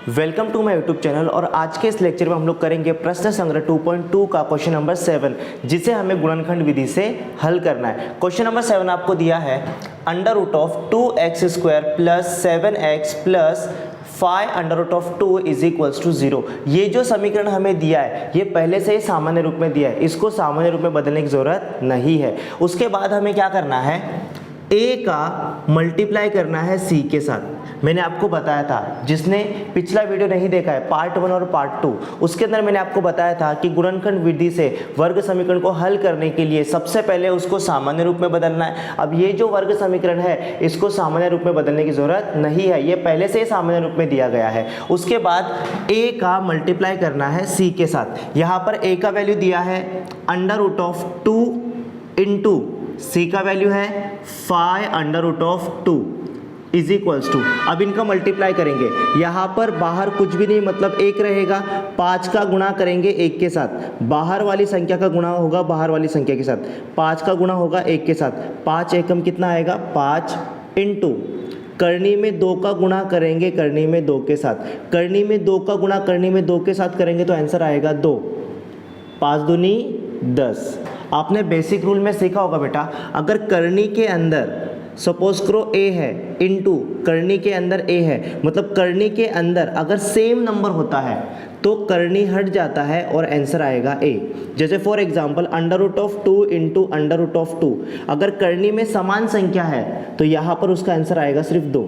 Welcome to my YouTube channel. और आज के इस लेक्चर में हम लोग करेंगे प्रश्न संग्रह 2.2 का क्वेश्चन नंबर 7, जिसे हमें गुणनखंड विधि से हल करना है। क्वेश्चन नंबर 7 आपको दिया है √2x² plus 7x plus 5√2 is equals to 0। ये जो समीकरण हमें दिया है ये पहले से ही सामान्य रूप में दिया है, इसको सामान्य रूप में बदलने की जरूरत नहीं है। उसके बाद हमें क्या करना है, a का मल्टीप्लाई करना है c के साथ। मैंने आपको बताया था, जिसने पिछला वीडियो नहीं देखा है पार्ट 1 और पार्ट 2, उसके अंदर मैंने आपको बताया था कि गुणनखंड विधि से वर्ग समीकरण को हल करने के लिए सबसे पहले उसको सामान्य रूप में बदलना है। अब ये जो वर्ग समीकरण है इसको सामान्य रूप में बदलने की जरूरत नहीं है, ये पहले से ही सामान्य रूप में दिया गया है। उसके बाद a का मल्टीप्लाई करना है c के साथ। यहाँ पर a का वैल्यू दिया है √2 इंटू c का वैल्यू है 5√2 इज इक्वल्स टू। अब इनका मल्टीप्लाई करेंगे, यहाँ पर बाहर कुछ भी नहीं मतलब 1 रहेगा, 5 का गुणा करेंगे 1 के साथ, बाहर वाली संख्या का गुणा होगा बाहर वाली संख्या के साथ, 5 का गुणा होगा 1 के साथ, 5 एकम कितना आएगा 5 इंटू करनी में 2 का गुणा करेंगे करनी में 2 के साथ, करनी में 2 का गुणा करनी में 2 के साथ करेंगे तो आंसर आएगा 2, 5 दूनी 10। आपने बेसिक रूल में सीखा होगा बेटा, अगर करनी के अंदर सपोज करो a है इंटू करनी के अंदर a है, मतलब करनी के अंदर अगर सेम नंबर होता है तो करनी हट जाता है और आंसर आएगा a। जैसे फॉर एग्जांपल √2 इंटू √2, अगर करनी में समान संख्या है तो यहाँ पर उसका आंसर आएगा सिर्फ 2,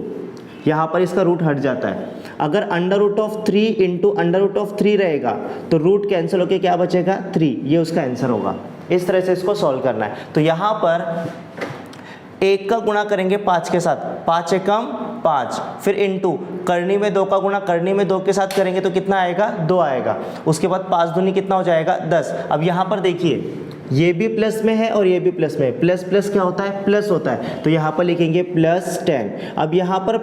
यहाँ पर इसका रूट हट जाता है। अगर √3 इंटू √3 रहेगा तो रूट कैंसिल होकर क्या बचेगा 3, ये उसका आंसर होगा। इस तरह से इसको सॉल्व करना है। तो यहाँ पर 1 का गुणा करेंगे 5 के साथ, 5 एकम 5, फिर इंटू करनी में 2 का गुणा करनी में 2 के साथ करेंगे तो कितना आएगा 2 आएगा। उसके बाद 5 दूनी कितना हो जाएगा 10। अब यहाँ पर देखिए ये भी प्लस में है और ये भी प्लस में है, प्लस प्लस क्या होता है प्लस होता है, तो यहाँ पर लिखेंगे +10। अब यहाँ पर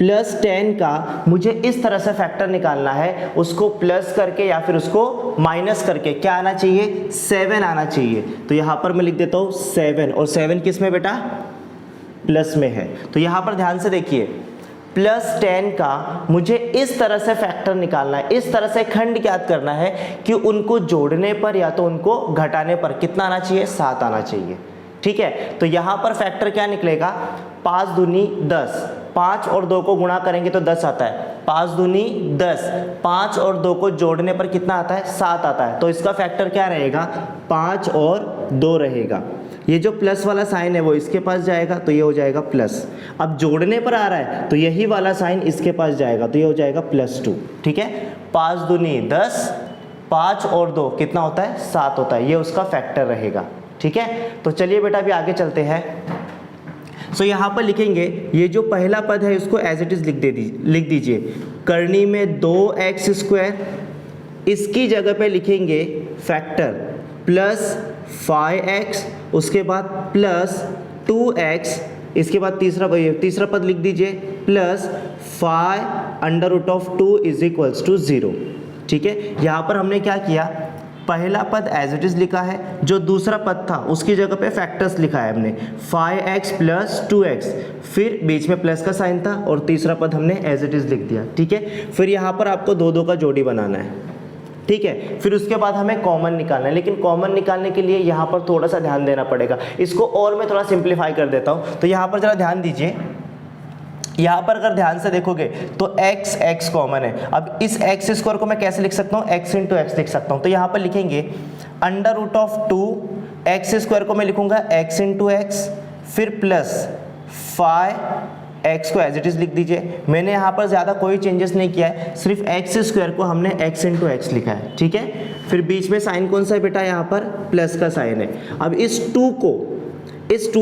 +10 का मुझे इस तरह से फैक्टर निकालना है, उसको प्लस करके या फिर उसको माइनस करके क्या आना चाहिए 7 आना चाहिए। तो यहाँ पर मैं लिख देता हूँ 7, और 7 किस में बेटा प्लस में है। तो यहाँ पर ध्यान से देखिए +10 का मुझे इस तरह से फैक्टर निकालना है, इस तरह से खंड ज्ञात करना है कि उनको जोड़ने पर या तो उनको घटाने पर कितना आना चाहिए 7 आना चाहिए। ठीक है, तो यहाँ पर फैक्टर क्या निकलेगा 5 दूनी 10, 5 और 2 को गुणा करेंगे तो 10 आता है, 5 दूनी 10, 5 और 2 को जोड़ने पर कितना आता है 7 आता है। तो इसका फैक्टर क्या रहेगा 5 और 2 रहेगा। ये जो प्लस वाला साइन है वो इसके पास जाएगा तो ये हो जाएगा प्लस। अब जोड़ने पर आ रहा है तो यही वाला साइन इसके पास जाएगा तो ये हो जाएगा +2। ठीक है, 5 दूनी 10, 5 और 2 कितना होता है 7 होता है, ये उसका फैक्टर रहेगा। ठीक है, तो चलिए बेटा अभी आगे चलते हैं। सो यहाँ पर लिखेंगे ये जो पहला पद है उसको एज इट इज लिख दीजिए, करनी में 2x², इसकी जगह पे लिखेंगे फैक्टर प्लस 5x, उसके बाद प्लस 2x, इसके बाद तीसरा पद लिख दीजिए प्लस 5√2 इज इक्वल्स टू 0। ठीक है, यहाँ पर हमने क्या किया, पहला पद एज इट इज लिखा है, जो दूसरा पद था उसकी जगह पे फैक्टर्स लिखा है हमने 5x प्लस 2x, फिर बीच में प्लस का साइन था और तीसरा पद हमने एज इट इज लिख दिया। ठीक है, फिर यहाँ पर आपको 2 का जोड़ी बनाना है। ठीक है, फिर उसके बाद हमें कॉमन निकालना है, लेकिन कॉमन निकालने के लिए यहाँ पर थोड़ा सा ध्यान देना पड़ेगा। इसको और मैं थोड़ा सिंप्लीफाई कर देता हूँ। तो यहाँ पर जरा ध्यान दीजिए, यहाँ पर अगर ध्यान से देखोगे तो x कॉमन है। अब इस x² को मैं कैसे लिख सकता हूँ x इंटू एक्स लिख सकता हूँ। तो यहाँ पर लिखेंगे √2x² को मैं लिखूंगा x इंटू एक्स, फिर प्लस 5x को एज इट इज लिख दीजिए। मैंने यहाँ पर ज़्यादा कोई चेंजेस नहीं किया है, सिर्फ x² को हमने x इंटू एक्स लिखा है। ठीक है, फिर बीच में साइन कौन सा है बेटा, यहाँ पर प्लस का साइन है। अब इस 2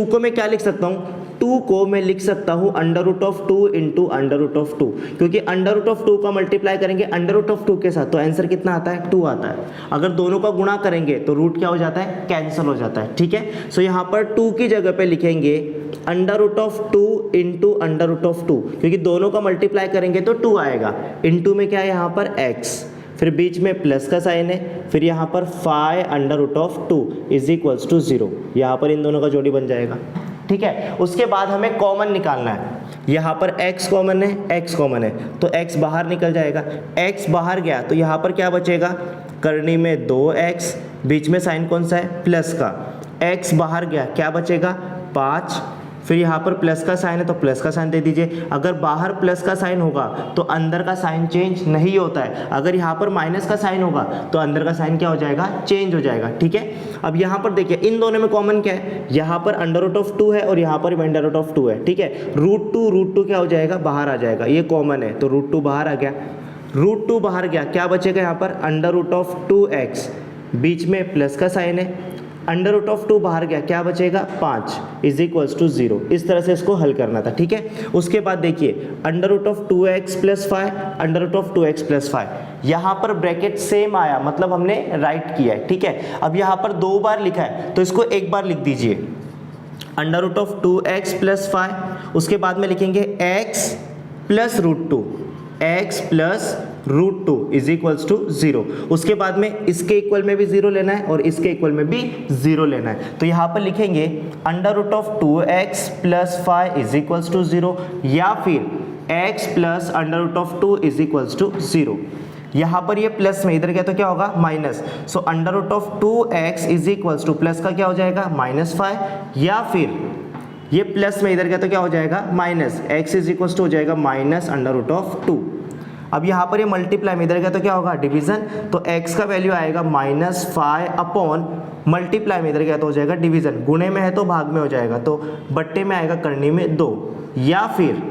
को मैं क्या लिख सकता हूँ, 2 को मैं लिख सकता हूँ √2 इंटू √2, क्योंकि √2 का मल्टीप्लाई करेंगे √2 के साथ तो आंसर कितना आता है 2 आता है। अगर दोनों का गुणा करेंगे तो रूट क्या हो जाता है कैंसिल हो जाता है। ठीक है, सो यहाँ पर 2 की जगह पे लिखेंगे √2 इंटू √2, क्योंकि दोनों का मल्टीप्लाई करेंगे तो 2 आएगा, इंटू में क्या है यहाँ पर x, फिर बीच में प्लस का साइन है, फिर यहाँ पर 5√2 इज इक्वल्स टू 0, यहाँ पर इन दोनों का जोड़ी बन जाएगा। ठीक है। उसके बाद हमें कॉमन निकालना है, यहाँ पर x कॉमन है, x कॉमन है तो x बाहर निकल जाएगा, x बाहर गया तो यहाँ पर क्या बचेगा, करनी में 2x, बीच में साइन कौन सा है, प्लस का, x बाहर गया क्या बचेगा 5, फिर यहाँ पर प्लस का साइन है तो प्लस का साइन दे दीजिए। अगर बाहर प्लस का साइन होगा तो अंदर का साइन चेंज नहीं होता है, अगर यहाँ पर माइनस का साइन होगा तो अंदर का साइन क्या हो जाएगा, चेंज हो जाएगा, ठीक है। अब यहाँ पर देखिए इन दोनों में कॉमन क्या है, यहाँ पर अंडर रूट ऑफ 2 है और यहाँ पर अंडर रूट ऑफ 2 है, ठीक है। रूट टू क्या हो जाएगा, बाहर आ जाएगा, ये कॉमन है तो रूट 2 बाहर आ गया, रूट 2 बाहर गया क्या बचेगा यहाँ पर अंडर रूट ऑफ 2x, बीच में प्लस का साइन है, अंडर रूट ऑफ 2 बाहर गया क्या बचेगा 5 इज इक्वल्स टू 0। इस तरह से इसको हल करना था, ठीक है। उसके बाद देखिए under root of 2x plus 5, under root of 2x plus 5, यहाँ पर ब्रैकेट सेम आया मतलब हमने राइट किया है, ठीक है। अब यहाँ पर 2 बार लिखा है तो इसको एक बार लिख दीजिए, under root of 2x plus 5, उसके बाद में लिखेंगे x plus root 2, x plus root 2 is equals to 0। उसके बाद में इसके इक्वल में भी 0 लेना है और इसके इक्वल में भी 0 लेना है, तो यहाँ पर लिखेंगे under root of 2x plus 5 is equals to 0 या फिर x plus under root of 2 is equals to 0। यहाँ पर ये प्लस में इधर गया तो क्या होगा minus, so under root of 2x is equals to plus का क्या हो जाएगा -5, या फिर ये प्लस में इधर गया तो क्या हो जाएगा minus, x is equals to हो जाएगा माइनस अंडर रूट ऑफ 2। अब यहाँ पर ये मल्टीप्लाई में इधर गया तो क्या होगा डिवीजन, तो x का वैल्यू आएगा -5 अपॉन मल्टीप्लाई में इधर गया तो हो जाएगा डिवीजन, गुणे में है तो भाग में हो जाएगा तो बट्टे में आएगा करनी में 2, या फिर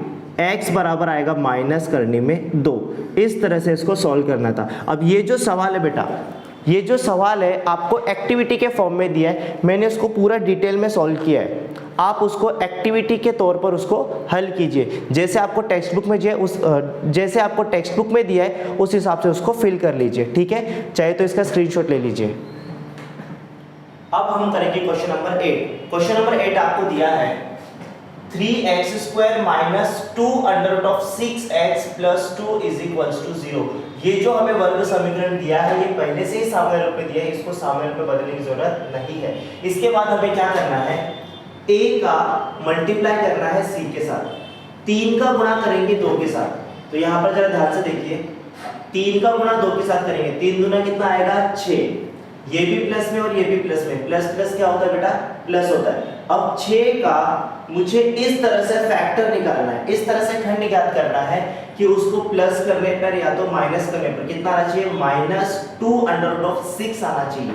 x बराबर आएगा माइनस करनी में 2। इस तरह से इसको सॉल्व करना था। अब ये जो सवाल है बेटा, ये जो सवाल है आपको एक्टिविटी के फॉर्म में दिया है, मैंने उसको पूरा डिटेल में सॉल्व किया है, आप उसको एक्टिविटी के तौर पर उसको हल कीजिए, जैसे आपको टेक्स्ट बुक में जैसे आपको टेक्स्ट बुक में दिया है उस हिसाब से उसको फिल कर लीजिए, ठीक है। चाहे तो इसका स्क्रीनशॉट ले लीजिए। अब हम करेंगे क्वेश्चन नंबर 8। क्वेश्चन नंबर 8 आपको दिया है 3x² minus 2 under root of 6x plus 2 is equals to 0। ये जो हमें वर्ग समीकरण दिया है ये पहले से ही सामान्य रूप में दिया है, इसको सामान्य रूप में बदलने की जरूरत नहीं है। इसके बाद हमें क्या करना है, a का मल्टीप्लाई करना है c के साथ, 3 का गुणा करेंगे 2 के साथ, तो यहाँ पर जरा ध्यान से देखिए 3 का गुणा 2 के साथ करेंगे, 3 दूना कितना आएगा 6, ये भी प्लस में और ये भी प्लस में, प्लस प्लस क्या होता है बेटा प्लस होता है। अब 6 का मुझे इस तरह से फैक्टर निकालना है, इस तरह से खंड ज्ञात करना है कि उसको प्लस करने पर या तो माइनस करने पर कितना आना चाहिए, -2 अंडर रूट ऑफ 6 आना चाहिए,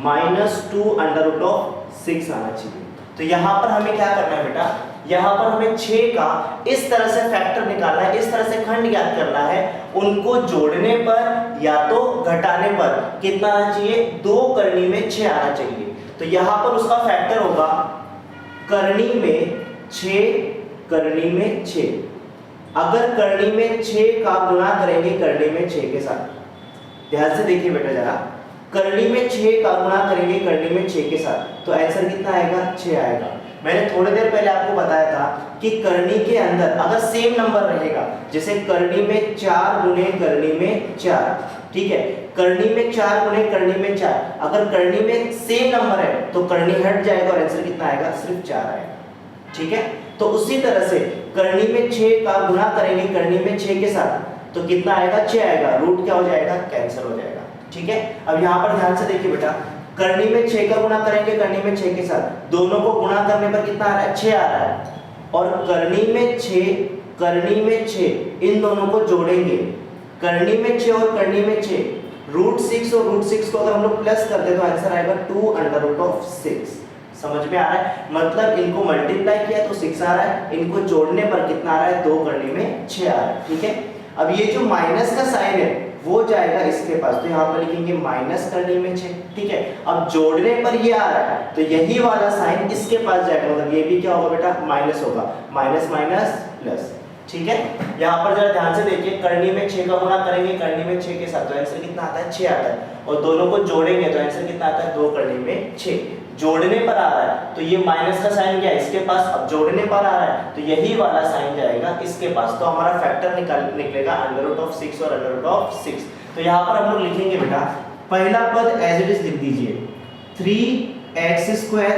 -2 अंडर रूट ऑफ 6 आना चाहिए। तो यहाँ पर हमें क्या करना है बेटा, यहाँ पर हमें 6 का इस तरह से फैक्टर निकालना है, इस तरह से खंड ज्ञात करना है, उनको जोड़ने पर या तो घटाने पर कितना आना चाहिए, 2 करनी में 6 आना चाहिए। तो यहाँ पर उसका फैक्टर होगा करनी में 6 करनी में 6। अगर करनी में 6 का गुणा करेंगे करनी में 6 के साथ, ध्यान से देखिए बेटा जरा, करनी में 6 का गुणा करेंगे करनी में 6 के साथ, तो आंसर कितना आएगा 6 आएगा। मैंने थोड़ी देर पहले आपको बताया था कि करनी के अंदर अगर सेम नंबर रहेगा, जैसे करनी में 4 गुणे करनी में 4, ठीक है, करनी में 4 गुणे करनी में 4, अगर करनी में सेम नंबर है तो करनी हट जाएगा और आंसर कितना आएगा, सिर्फ 4 आएगा, ठीक है। तो उसी तरह से करनी में 6 का गुणा करेंगे करनी में 6 के साथ तो कितना आएगा 6 आएगा, रूट क्या हो जाएगा कैंसिल हो जाएगा, ठीक है। अब यहाँ पर ध्यान से देखिए बेटा, करनी में 6 का गुणा करेंगे करनी में 6 के साथ, दोनों को गुणा करने पर कितना आ रहा है 6 आ रहा है, और करनी में 6 इन दोनों को जोड़ेंगे, करनी में 6 और करनी में 6, रूट 6 और रूट 6 को अगर हम लोग प्लस करते तो आंसर आएगा 2 अंडर रूट ऑफ 6। समझ में आ रहा है, मतलब इनको मल्टीप्लाई किया तो 6 आ रहा है, इनको जोड़ने पर कितना आ रहा है 2 करनी में 6 आ रहा है, ठीक है। अब ये जो माइनस का साइन है वो जाएगा इसके पास, तो यहाँ पर लिखेंगे माइनस करनी में 6, ठीक है। अब जोड़ने पर ये आ रहा है तो यही वाला साइन इसके पास जाएगा, मतलब ये भी क्या होगा बेटा माइनस होगा, माइनस माइनस प्लस, ठीक है। यहाँ पर जरा ध्यान से देखिए, करनी में 6 का गुणा करेंगे करनी में 6 के साथ तो आंसर कितना आता है 6 आता है, और दोनों को जोड़ेंगे तो आंसर कितना आता है 2 करनी में 6। जोड़ने पर आ रहा है तो ये माइनस का साइन गया इसके पास, अब जोड़ने पर आ रहा है तो यही वाला साइन जाएगा इसके पास, तो हमारा फैक्टर निकलेगा अंडर रूट ऑफ 6 और अंडर रूट ऑफ 6। तो यहाँ पर हम लोग लिखेंगे बेटा, पहला पद एज इट इज लिख दीजिए 3x²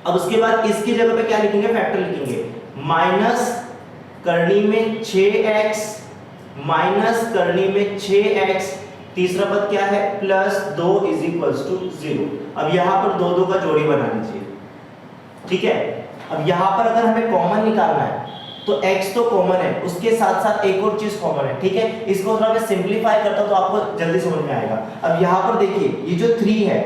अब उसके बाद इसकी जगह पे क्या लिखेंगे, फैक्टर लिखेंगे, माइनस करनी में 6x माइनस करनी में 6x, तीसरा पद क्या है प्लस 2 इज इक्वल्स टू 0। अब यहां पर दो का जोड़ी बना लीजिए, ठीक है। अब यहां पर अगर हमें कॉमन निकालना है तो x तो कॉमन है, उसके साथ साथ एक और चीज कॉमन है, ठीक है। इसको थोड़ा मैं सिंपलीफाई करता हूं तो आपको जल्दी समझ में आएगा। अब यहां पर देखिए ये जो 3 है,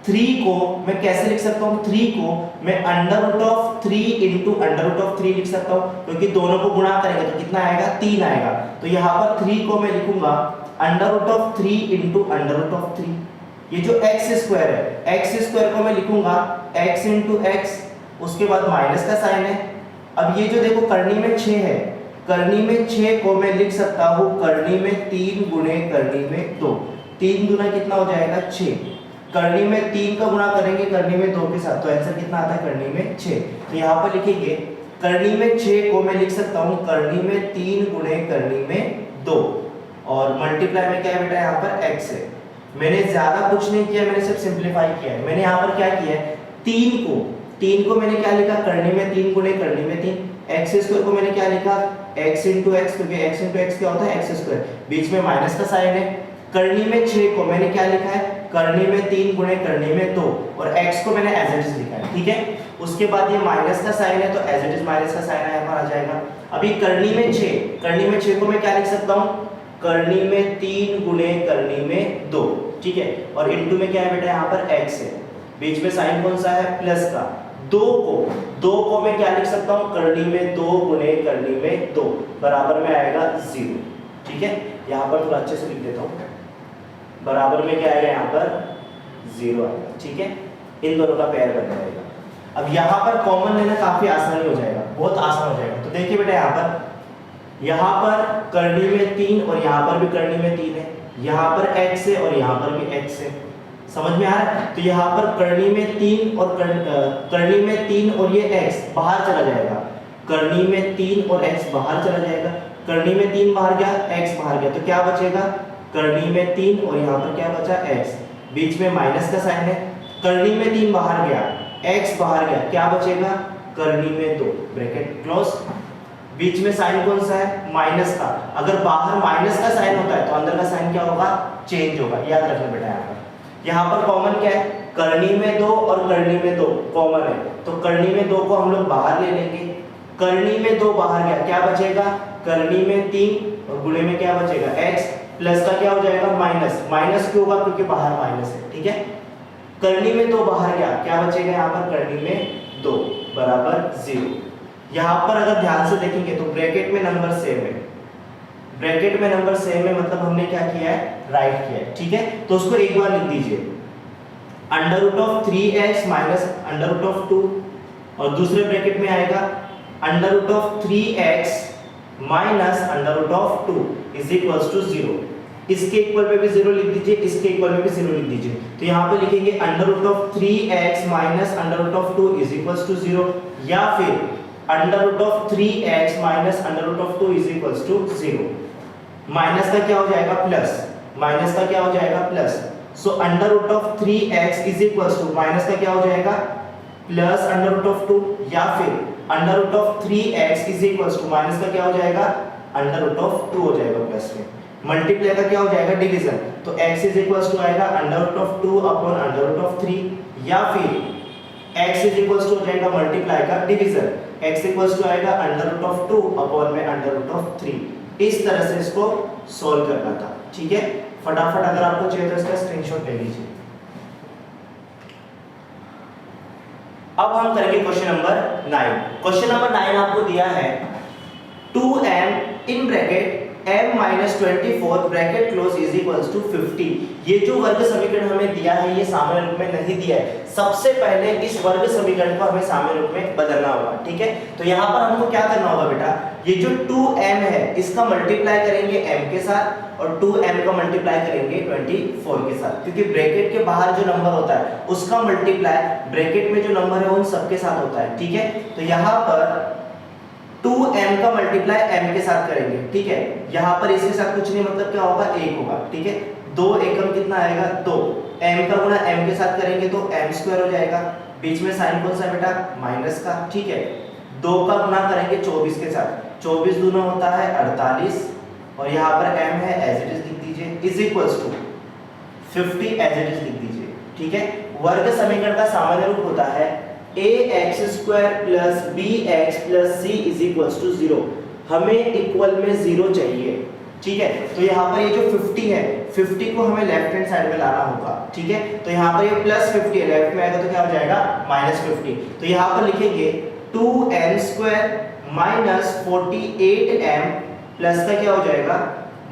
3 को मैं कैसे लिख सकता हूं, 3 को मैं under root of 3 into under root of 3 लिख सकता हूं, क्योंकि दोनों को गुणा करेंगे तो कितना आएगा, 3 आएगा। तो यहां पर 3 को मैं लिखूंगा under root of 3 into under root of 3। ये जो एक्स स्क्वायर है, एक्स स्क्वायर को मैं लिखूंगा x इंटू एक्स, उसके बाद माइनस का साइन है। अब ये जो देखो करनी में 6 है, करनी में 6 को मैं लिख सकता हूं करनी में 3 गुणे करनी में 2, 3 गुना कितना हो जाएगा 6, करनी में 3 का गुणा करेंगे करनी में 2 के साथ, तो आंसर कितना आता है करनी में 6। तो यहाँ पर लिखेंगे करनी में 6 को मैं लिख सकता हूँ करनी में 3 गुणे करनी में 2, और मल्टीप्लाई में क्या है बेटा यहाँ पर x है। मैंने ज्यादा कुछ नहीं किया, मैंने सिर्फ सिंपलीफाई किया है। मैंने यहाँ पर क्या किया है, 3 को मैंने क्या लिखा करनी में 3 गुणे करनी में 3, एक्स स्क्वायर को मैंने क्या लिखा x इंटू एक्स, क्योंकि x इंटू एक्स क्या होता है एक्स स्क्वायर, बीच में माइनस का साइन है। करनी में 6 को मैंने क्या लिखा है करनी में 3 गुणे करनी में 2, और x को मैंने एज इट इज लिखा है, ठीक है। उसके बाद ये माइनस का साइन है तो एज इट इज माइनस का साइन यहाँ पर आ जाएगा। अभी करनी में 6 को मैं क्या लिख सकता हूँ करनी में 3 गुणे करनी में 2, ठीक है, और इनटू में क्या है बेटा यहाँ पर x है, बीच में साइन कौन सा है प्लस का। 2 को मैं क्या लिख सकता हूँ करनी में 2 गुणे करनी में 2 बराबर में आएगा 0, ठीक है। यहाँ पर थोड़ा अच्छे से लिख देता हूँ, बराबर में क्या आएगा यहाँ पर 0 आएगा, ठीक है। इन दोनों का पेयर बन जाएगा। अब यहाँ पर कॉमन लेना काफी आसानी हो जाएगा, बहुत आसान हो जाएगा। तो देखिए बेटा यहाँ पर करनी में 3 और यहाँ पर भी करनी में 3 है, यहाँ पर x है और यहाँ पर भी x है, समझ में आ रहा है। तो यहाँ पर करनी में 3 और करनी में 3 और ये x बाहर चला जाएगा, करनी में 3 और x बाहर चला जाएगा, करनी में 3 बाहर गया x बाहर गया, तो क्या बचेगा करनी में 3 और यहाँ पर क्या बचा x, बीच में माइनस का साइन है। करनी में 3 बाहर गया x बाहर गया, क्या बचेगा करनी में 2, ब्रैकेट क्लोज, बीच में साइन कौन सा है माइनस का। अगर बाहर माइनस का साइन होता है तो अंदर का साइन क्या होगा चेंज होगा, याद रखना बेटा। यहाँ पर कॉमन क्या है करनी में 2 और करनी में 2 कॉमन है, तो करनी में 2 को हम लोग बाहर ले लेंगे, करनी में 2 बाहर गया क्या बचेगा करनी में 3 और गुणे में क्या बचेगा x, प्लस का क्या हो जाएगा माइनस, माइनस क्यों होगा क्योंकि बाहर माइनस है, ठीक है। करनी में 2 बाहर गया क्या बचेगा यहाँ पर करनी में 2 बराबर 0। यहाँ पर अगर ध्यान से देखेंगे तो ब्रैकेट में नंबर सेम है, ब्रैकेट में नंबर सेम है, मतलब हमने क्या किया है राइट किया है, ठीक है। तो उसको एक बार लिख दीजिए under root of 3x minus under root of 2, और दूसरे ब्रैकेट में आएगा under root of 3x minus under root of 2 is equals to 0। इसके इक्वल पे भी 0 लिख दीजिए, इसके इक्वल में भी 0 लिख दीजिए। तो यहाँ पे लिखेंगे under root of 3x minus under root of 2 is equals to 0, या फिर under root of 3x minus under root of 2 is equals to 0। Minus का क्या हो जाएगा प्लस, माइनस का क्या हो जाएगा plus, so under root of 3x is equals to minus का क्या हो जाएगा प्लस अंडर रूट ऑफ 2, या फिर under root of 3x is equals to minus का क्या हो जाएगा अंडर रूट ऑफ 2 हो जाएगा प्लस में, मल्टीप्लाई का क्या हो जाएगा डिवीजन, तो x इज इक्वल्स टू आएगा under root of 2 upon under root of 3, या फिर x इज इक्वल्स टू हो जाएगा मल्टीप्लाई का डिवीजन, x इक्वल्स टू आएगा अंडर रूट ऑफ 2 अपॉन में अंडर रूट ऑफ 3। इस तरह से इसको सॉल्व करना था, ठीक है। फटाफट अगर आपको चाहिए तो इसका स्क्रीनशॉट ले लीजिए। अब हम करेंगे क्वेश्चन नंबर 9। क्वेश्चन नंबर 9 आपको दिया है 2m in bracket m minus 24 bracket close is equals to 50। ये जो वर्ग समीकरण हमें दिया है ये सामान्य रूप में नहीं दिया है, सबसे पहले इस वर्ग समीकरण को हमें सामान्य रूप में बदलना होगा, ठीक है। तो यहाँ पर हमको क्या करना होगा बेटा, ये जो 2m है इसका मल्टीप्लाई करेंगे m के साथ और 2m का मल्टीप्लाई करेंगे 24 के साथ, क्योंकि ब्रैकेट के बाहर जो नंबर होता है उसका मल्टीप्लाई ब्रैकेट में जो नंबर है उन सबके साथ होता है, ठीक है। तो यहाँ पर 2m का मल्टीप्लाई m के साथ करेंगे, ठीक है। यहाँ पर इसके साथ कुछ नहीं, मतलब क्या होगा 1 होगा, ठीक है। 2 एकम कितना आएगा 2, m का गुणा m के साथ करेंगे तो m स्क्वायर हो जाएगा, बीच में साइन कौन सा है बेटा, माइनस का, ठीक है। 2 का गुना करेंगे 24 के साथ, 24 दूना होता है 48 और यहाँ पर m है एज इट इज लिख दीजिए, is equals to 50 as it is लिख दीजिए, ठीक है। वर्ग समीकरण का सामान्य रूप होता है ax² plus bx plus c is equals to 0। हमें इक्वल में 0 चाहिए, ठीक है। तो यहाँ पर ये जो 50 है, 50 को हमें लेफ्ट हैंड साइड में लाना होगा, ठीक है। तो यहाँ पर ये प्लस 50 है, लेफ्ट में आएगा तो क्या हो जाएगा, माइनस 50। तो यहाँ पर लिखेंगे 2m² माइनस 48m प्लस का क्या हो जाएगा,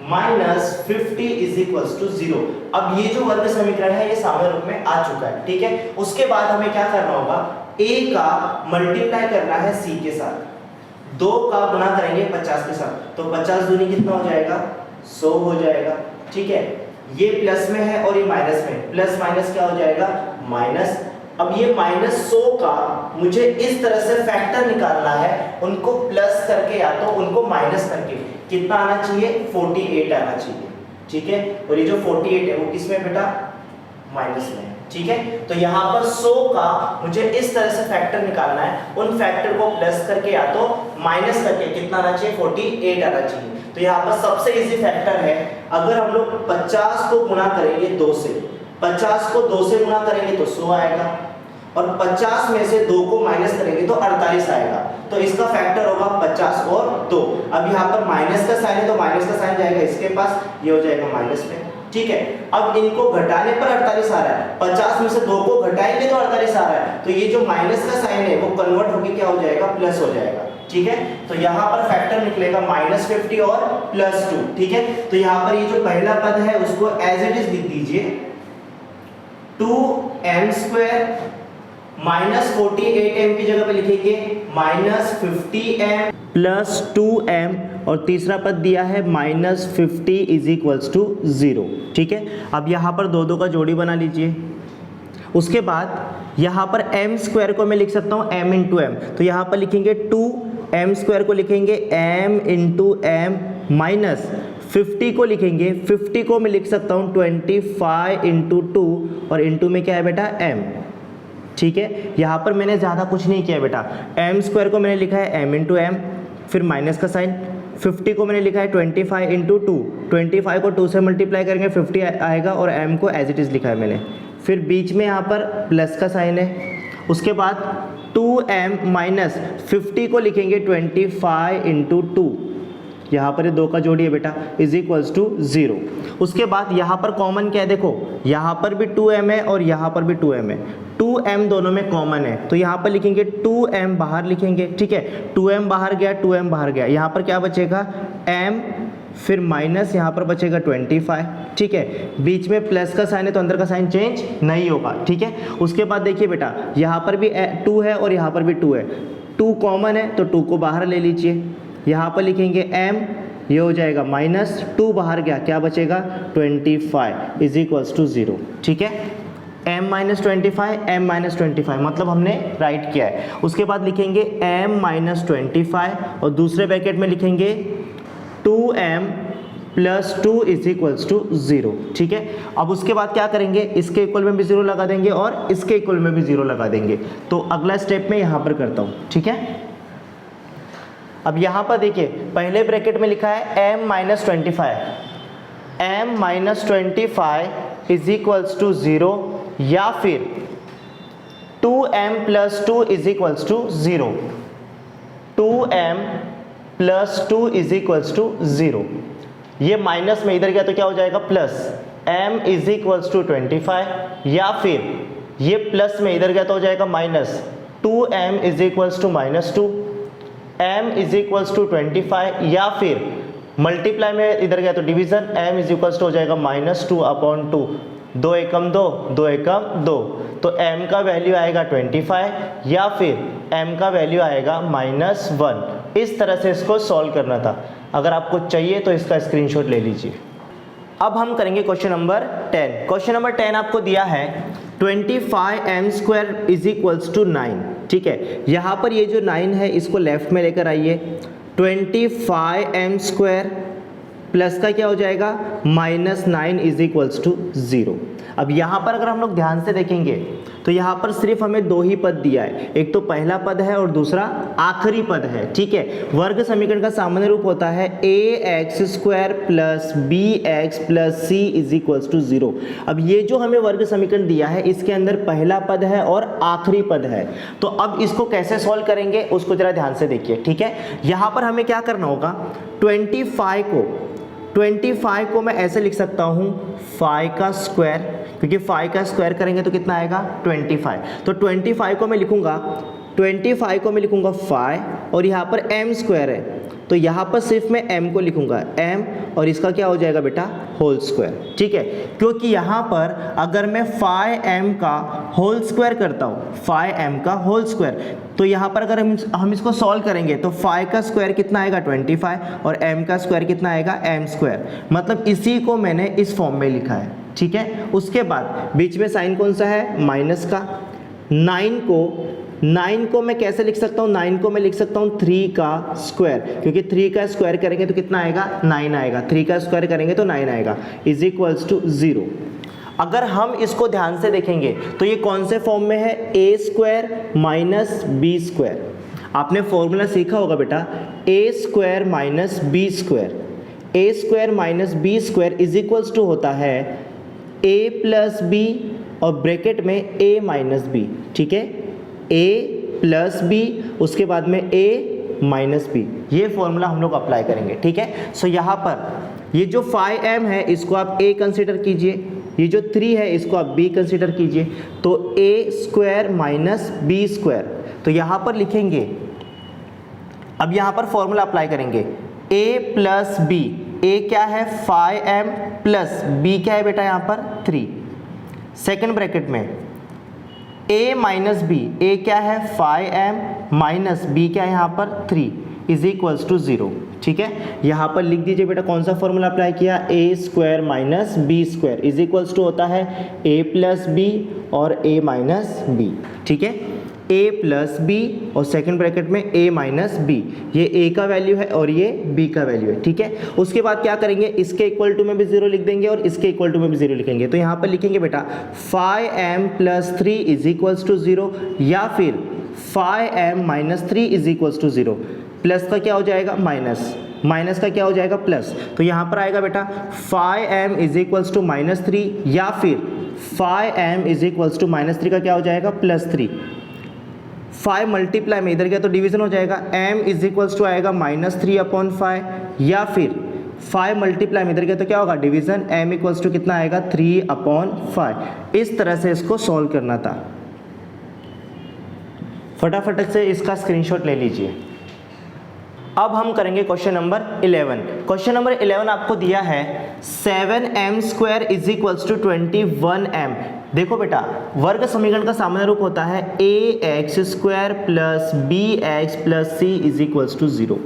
माइनस 50 इज इक्वल्स टू 0। अब ये जो वर्ग समीकरण है ये सामान्य रूप में आ चुका है, ठीक है। उसके बाद हमें क्या करना होगा, a का मल्टीप्लाई करना है c के साथ, 2 का गुना करेंगे 50 के साथ, तो 50 दूनी कितना हो जाएगा, 100 हो जाएगा, ठीक है। ये प्लस में है और ये माइनस में, प्लस माइनस क्या हो जाएगा, माइनस। अब ये -100 का मुझे इस तरह से फैक्टर निकालना है, उनको प्लस करके या तो उनको माइनस करके कितना आना चाहिए, 48 आना चाहिए, ठीक है। और ये जो 48 है वो किस में बेटा, माइनस में, ठीक है। तो यहाँ पर 100 का मुझे इस तरह से फैक्टर निकालना है, उन फैक्टर को प्लस करके या तो माइनस करके कितना आना चाहिए, 48 आना चाहिए। तो यहाँ पर सबसे इजी फैक्टर है, अगर हम लोग 50 को गुना करेंगे 2 से, 50 को 2 से गुना करेंगे तो 100 आएगा, और 50 में से 2 को माइनस करेंगे तो 48 आएगा। तो इसका फैक्टर होगा 50 और 2। अब यहाँ पर माइनस का साइन है तो माइनस का साइन जाएगा इसके पास, ये हो जाएगा माइनस में, ठीक है। अब इनको घटाने पर 48 आ रहा है, 50 में से 2 को घटाएंगे तो 48 आ रहा है, तो ये जो माइनस का साइन है वो कन्वर्ट होके क्या हो जाएगा, प्लस हो जाएगा, ठीक है। तो यहाँ पर फैक्टर निकलेगा -50 और +2, ठीक है। तो यहाँ पर ये जो पहला पद है उसको एज इट इज लिख दीजिए, 2m² माइनस 48m की जगह पे लिखेंगे -50m प्लस 2m, और तीसरा पद दिया है -50 इज इक्वल्स टू 0, ठीक है। अब यहाँ पर 2 का जोड़ी बना लीजिए। उसके बाद यहाँ पर m² को मैं लिख सकता हूँ m इंटू एम, तो यहाँ पर लिखेंगे 2m² को लिखेंगे m इंटू एम माइनस 50 को लिखेंगे, 50 को मैं लिख सकता हूँ 25 इंटू 2, और इंटू में क्या है बेटा, m, ठीक है। यहाँ पर मैंने ज़्यादा कुछ नहीं किया बेटा, m² को मैंने लिखा है m इंटू एम, फिर माइनस का साइन, 50 को मैंने लिखा है 25 इंटू 2, 25 को 2 से मल्टीप्लाई करेंगे 50 आएगा, और m को एज इट इज़ लिखा है मैंने, फिर बीच में यहाँ पर प्लस का साइन है। उसके बाद 2m माइनस 50 को लिखेंगे 25 इंटू 2, यहाँ पर ये 2 का जोड़ी है बेटा, इज इक्वल्स टू 0। उसके बाद यहाँ पर कॉमन क्या है, देखो यहाँ पर भी 2m है और यहाँ पर भी 2m है, 2m दोनों में कॉमन है, तो यहाँ पर लिखेंगे 2m बाहर लिखेंगे, ठीक है। 2m बाहर गया, 2m बाहर गया, यहाँ पर क्या बचेगा, m, फिर माइनस यहाँ पर बचेगा 25, ठीक है। बीच में प्लस का साइन है तो अंदर का साइन चेंज नहीं होगा, ठीक है। उसके बाद देखिए बेटा, यहाँ पर भी 2 है और यहाँ पर भी 2 है, 2 कॉमन है तो 2 को बाहर ले लीजिए, यहाँ पर लिखेंगे m, ये हो जाएगा -2 बाहर गया, क्या बचेगा, 25 इज इक्वल्स टू 0, ठीक है। m - 25, m - 25 मतलब हमने राइट किया है। उसके बाद लिखेंगे m - 25 और दूसरे ब्रैकेट में लिखेंगे 2m plus 2 is equals to 0, ठीक है। अब उसके बाद क्या करेंगे, इसके इक्वल में भी 0 लगा देंगे और इसके इक्वल में भी 0 लगा देंगे। तो अगला स्टेप मैं यहाँ पर करता हूँ, ठीक है। अब यहाँ पर देखिए, पहले ब्रैकेट में लिखा है m - 25, m - 25 is equals to 0, या फिर 2m plus 2 is equals to 0, 2m plus 2 is equals to 0। ये माइनस में इधर गया तो क्या हो जाएगा, plus, m is equals to 25, या फिर ये प्लस में इधर गया तो हो जाएगा minus, 2m is equals to -2, m is equals to 25, या फिर मल्टीप्लाई में इधर गया तो division, m is equals to हो जाएगा -2/2, 2 एकम 2, 2 एकम 2, तो m का वैल्यू आएगा 25, या फिर m का वैल्यू आएगा -1। इस तरह से इसको सॉल्व करना था। अगर आपको चाहिए तो इसका स्क्रीनशॉट ले लीजिए। अब हम करेंगे क्वेश्चन नंबर 10। क्वेश्चन नंबर 10 आपको दिया है 25m² इज इक्वल्स टू 9, ठीक है। यहाँ पर ये जो 9 है इसको लेफ्ट में लेकर आइए, 25m² प्लस का क्या हो जाएगा, -9 इज इक्वल्स टू 0। अब यहाँ पर अगर हम लोग ध्यान से देखेंगे तो यहाँ पर सिर्फ हमें दो ही पद दिया है, एक तो पहला पद है और दूसरा आखिरी पद है, ठीक है। वर्ग समीकरण का सामान्य रूप होता है ax² plus bx plus c is equals to 0। अब ये जो हमें वर्ग समीकरण दिया है इसके अंदर पहला पद है और आखिरी पद है, तो अब इसको कैसे सॉल्व करेंगे उसको जरा ध्यान से देखिए, ठीक है। यहाँ पर हमें क्या करना होगा, 25 को मैं ऐसे लिख सकता हूँ 5 का स्क्वायर, क्योंकि 5 का स्क्वायर करेंगे तो कितना आएगा 25। तो 25 को मैं लिखूंगा 5 और यहाँ पर m स्क्वायर है, तो यहाँ पर सिर्फ मैं m को लिखूंगा m और इसका क्या हो जाएगा बेटा होल स्क्वायर, ठीक है। क्योंकि यहाँ पर अगर मैं 5m का होल स्क्वायर करता हूँ, 5m का होल स्क्वायर, तो यहाँ पर अगर हम इसको सॉल्व करेंगे तो 5 का स्क्वायर कितना आएगा 25 और m का स्क्वायर कितना आएगा m स्क्वायर, मतलब इसी को मैंने इस फॉर्म में लिखा है, ठीक है। उसके बाद बीच में साइन कौन सा है, माइनस का। 9 को मैं कैसे लिख सकता हूँ, 9 को मैं लिख सकता हूँ 3 का स्क्वायर, क्योंकि 3 का स्क्वायर करेंगे तो कितना आएगा 9 आएगा, 3 का स्क्वायर करेंगे तो 9 आएगा, इज इक्वल्स टू 0। अगर हम इसको ध्यान से देखेंगे तो ये कौन से फॉर्म में है, a² माइनस b²। आपने फॉर्मूला सीखा होगा बेटा, a² minus b² minus b² is equals to होता है a प्लस b और ब्रैकेट में a माइनस b, ठीक है, a प्लस b उसके बाद में a माइनस b, ये फॉर्मूला हम लोग अप्लाई करेंगे, ठीक है। सो यहाँ पर ये जो 5m है इसको आप a कंसीडर कीजिए, ये जो 3 है इसको आप b कंसीडर कीजिए, तो a² माइनस b², तो यहाँ पर लिखेंगे, अब यहाँ पर फॉर्मूला अप्लाई करेंगे, a प्लस b, a क्या है 5m प्लस b क्या है बेटा यहाँ पर 3, सेकेंड ब्रैकेट में a माइनस b, a क्या है 5m माइनस b क्या है यहाँ पर 3 इज इक्वल्स टू 0, ठीक है। यहाँ पर लिख दीजिए बेटा कौन सा फॉर्मूला अप्लाई किया, a² minus b² is equals to होता है a प्लस b और a माइनस b, ठीक है, a प्लस b और सेकंड ब्रैकेट में a माइनस b, ये a का वैल्यू है और ये b का वैल्यू है, ठीक है। उसके बाद क्या करेंगे, इसके इक्वल टू में भी 0 लिख देंगे और इसके इक्वल टू में भी 0 लिखेंगे, तो यहाँ पर लिखेंगे बेटा 5m plus 3 is equals to 0 या फिर 5m minus 3 is equals to 0। Plus का क्या हो जाएगा माइनस, माइनस का क्या हो जाएगा प्लस, तो यहाँ पर आएगा बेटा 5m is equals to minus 3 या फिर 5m is equals to minus 3 का क्या हो जाएगा प्लस 3। 5 मल्टीप्लाई में इधर गया तो डिवीजन हो जाएगा, m इज इक्वल्स टू आएगा -3/5 या फिर 5 मल्टीप्लाई में इधर गया तो क्या होगा डिवीजन, m इक्वल्स टू कितना आएगा 3/5। इस तरह से इसको सॉल्व करना था। फटाफट से इसका स्क्रीनशॉट ले लीजिए। अब हम करेंगे क्वेश्चन नंबर 11। क्वेश्चन नंबर 11 आपको दिया है 7m² is equals to 21m। देखो बेटा, वर्ग समीकरण का सामान्य रूप होता है ax² plus bx plus c is equals to 0।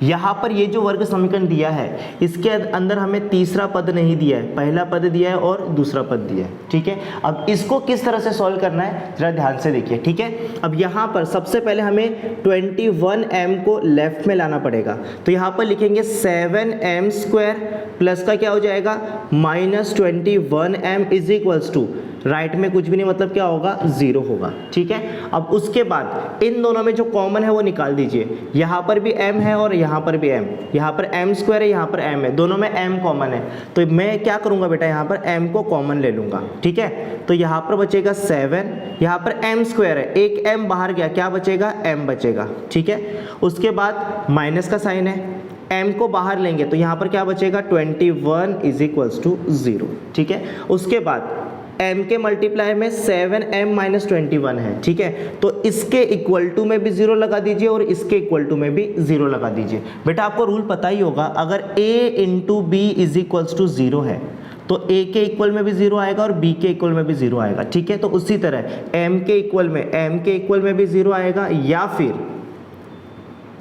यहाँ पर ये जो वर्ग समीकरण दिया है इसके अंदर हमें तीसरा पद नहीं दिया है, पहला पद दिया है और दूसरा पद दिया है, ठीक है। अब इसको किस तरह से सॉल्व करना है जरा ध्यान से देखिए, ठीक है। अब यहाँ पर सबसे पहले हमें 21m को लेफ्ट में लाना पड़ेगा, तो यहाँ पर लिखेंगे 7m² प्लस का क्या हो जाएगा -21m is equals to, right में कुछ भी नहीं मतलब क्या होगा 0 होगा, ठीक है। अब उसके बाद इन दोनों में जो कॉमन है वो निकाल दीजिए, यहाँ पर भी m है और यहाँ पर भी m, यहाँ पर m² है यहाँ पर m है, दोनों में m कॉमन है, तो मैं क्या करूँगा बेटा यहाँ पर m को कॉमन ले लूँगा, ठीक है। तो यहाँ पर बचेगा 7, यहाँ पर m² है, एक m बाहर गया, क्या बचेगा m बचेगा, ठीक है। उसके बाद माइनस का साइन है, m को बाहर लेंगे तो यहाँ पर क्या बचेगा 21 इज इक्वल्स टू 0, ठीक है। उसके बाद m के मल्टीप्लाई में 7m माइनस 21 है, ठीक है, तो इसके इक्वल टू में भी 0 लगा दीजिए और इसके इक्वल टू में भी 0 लगा दीजिए। बेटा आपको रूल पता ही होगा, अगर a into B is equals to 0 है तो a के इक्वल में भी 0 आएगा और b के इक्वल में भी 0 आएगा, ठीक है। तो उसी तरह m के इक्वल में भी 0 आएगा या फिर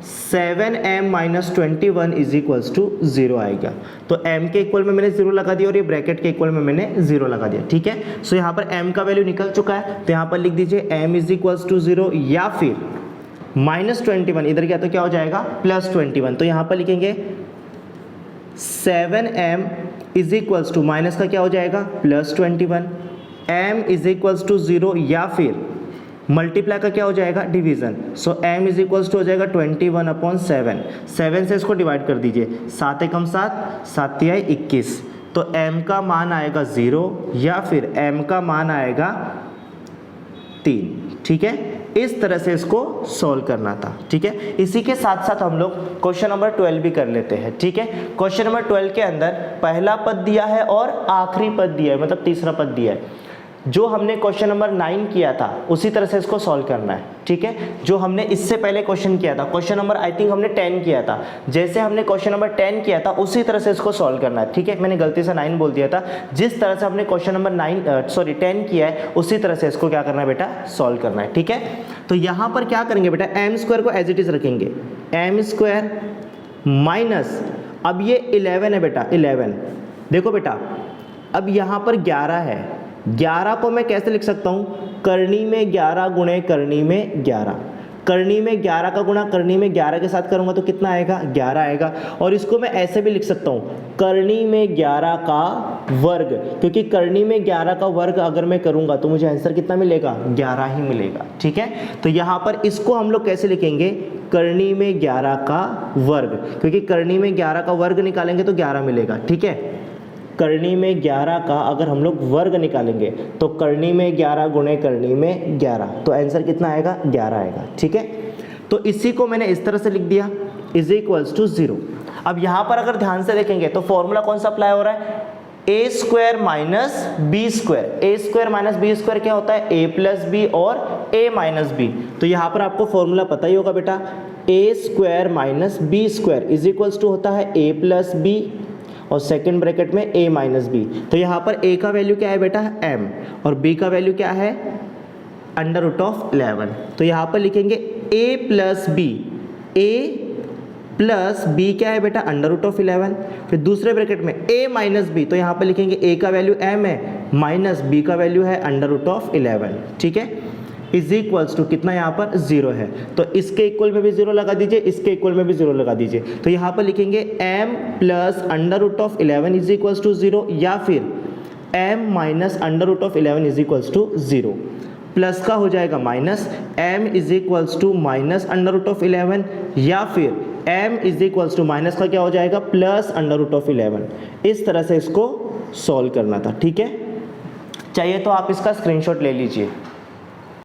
7m minus 21 is equals to 0 आएगा। तो m के इक्वल में मैंने 0 लगा दिया और ये ब्रैकेट के इक्वल में मैंने 0 लगा दिया, ठीक है। सो यहाँ पर m का वैल्यू निकल चुका है, तो यहाँ पर लिख दीजिए m इज इक्वल्स टू 0 या फिर -21, इधर क्या तो क्या हो जाएगा +21, तो यहाँ पर लिखेंगे 7m is equals to minus का क्या हो जाएगा +21 m इज इक्वल्स टू 0 या फिर मल्टीप्लाई का क्या हो जाएगा division. So m is equals to हो जाएगा 21/7। 7 से इसको डिवाइड कर दीजिए, 7 एकम 7, 7 तिहाई 21। तो m का मान आएगा 0 या फिर m का मान आएगा 3। ठीक है, इस तरह से इसको सॉल्व करना था। ठीक है, इसी के साथ साथ हम लोग क्वेश्चन नंबर 12 भी कर लेते हैं। ठीक है, क्वेश्चन नंबर 12 के अंदर पहला पद दिया है और आखिरी पद दिया है, मतलब तीसरा पद दिया है। जो हमने क्वेश्चन नंबर 9 किया था उसी तरह से इसको सॉल्व करना है। ठीक है, जो हमने इससे पहले क्वेश्चन किया था, क्वेश्चन नंबर आई थिंक हमने 10 किया था, जैसे हमने क्वेश्चन नंबर 10 किया था उसी तरह से इसको सॉल्व करना है। ठीक है, मैंने गलती से 9 बोल दिया था। जिस तरह से हमने क्वेश्चन नंबर 10 किया है उसी तरह से इसको क्या करना है बेटा, सॉल्व करना है। ठीक है, तो यहाँ पर क्या करेंगे बेटा, एम स्क्वायर को एज इट इज रखेंगे, एम स्क्वायर माइनस, अब ये 11 है बेटा, 11। देखो बेटा, अब यहाँ पर 11 है, 11 को मैं कैसे लिख सकता हूँ, करनी में 11 गुणे करनी में 11। करनी में 11 का गुणा करनी में 11 के साथ करूँगा तो कितना आएगा, 11 आएगा। और इसको मैं ऐसे भी लिख सकता हूँ, करनी में 11 का वर्ग, क्योंकि करनी में 11 का वर्ग अगर मैं करूँगा तो मुझे आंसर कितना मिलेगा, 11 ही मिलेगा। ठीक है, तो यहाँ पर इसको हम लोग कैसे लिखेंगे, करनी में 11 का वर्ग, क्योंकि करनी में 11 का वर्ग निकालेंगे तो 11 मिलेगा। ठीक है, करनी में 11 का अगर हम लोग वर्ग निकालेंगे तो करनी में 11 गुणे करनी में 11, तो आंसर कितना आएगा, 11 आएगा। ठीक है, तो इसी को मैंने इस तरह से लिख दिया, इज इक्वल्स टू 0। अब यहाँ पर अगर ध्यान से देखेंगे तो फॉर्मूला कौन सा अप्लाई हो रहा है, ए स्क्वायर माइनस बी स्क्वायर। ए स्क्वायर माइनस बी स्क्वायर क्या होता है, ए प्लस बी और ए माइनस बी। तो यहाँ पर आपको फॉर्मूला पता ही होगा बेटा, A square minus B square is equals to होता है ए प्लस बी और सेकंड ब्रैकेट में a माइनस बी। तो यहाँ पर a का वैल्यू क्या है बेटा, m, और b का वैल्यू क्या है, अंडर रूट ऑफ 11। तो यहाँ पर लिखेंगे a plus B, a plus B क्या है बेटा, अंडर रूट ऑफ 11। फिर दूसरे ब्रैकेट में a माइनस बी, तो यहाँ पर लिखेंगे a का वैल्यू m है, माइनस b का वैल्यू है अंडर रूट ऑफ 11। ठीक है, इज इक्वल्स टू कितना, यहाँ पर 0 है, तो इसके इक्वल में भी 0 लगा दीजिए, इसके इक्वल में भी 0 लगा दीजिए। तो यहाँ पर लिखेंगे m plus under root of 11 is equals to 0 या फिर m minus under root of 11 is equals to 0। Plus का हो जाएगा minus, m is equals to minus under root of 11 या फिर m is equals to minus का क्या हो जाएगा, प्लस अंडर रूट ऑफ 11। इस तरह से इसको सॉल्व करना था। ठीक है, चाहिए तो आप इसका स्क्रीनशॉट ले लीजिए।